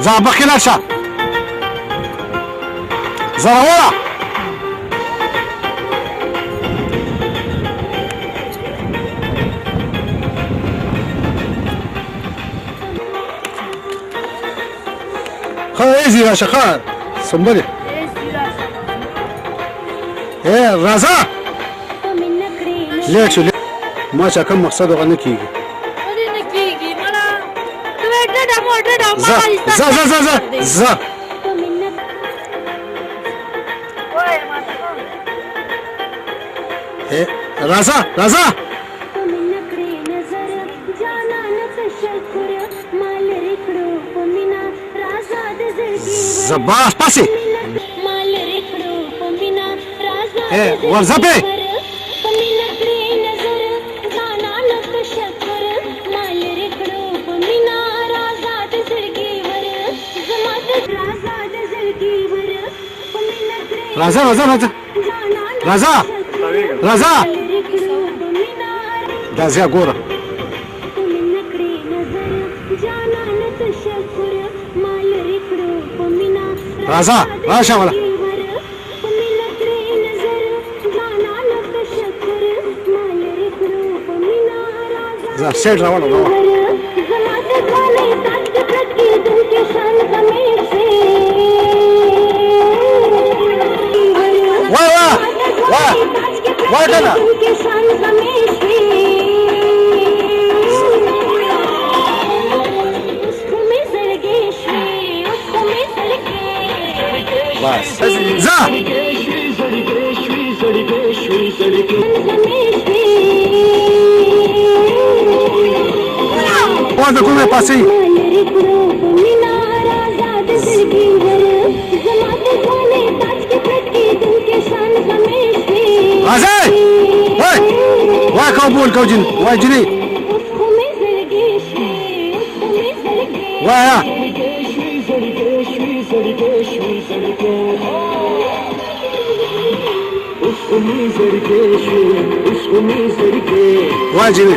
ځه مخکې لاړ شه زړوره ښه ایزي راشه ښه سمبلې راځه لیټ شو ما چې کوم مقصد هغه نه کېږي ځه ځه ځه ځه ځه راځه راځه زباس پسې ورځه پې راځه راځه راځه راځه راځه دا زه ګوره راځه راشه ولا زه سیټ راوړم وای کنه بس ځه وانه کومه پاسې راځه وای قبول کوجن وای جنی وای وای جنی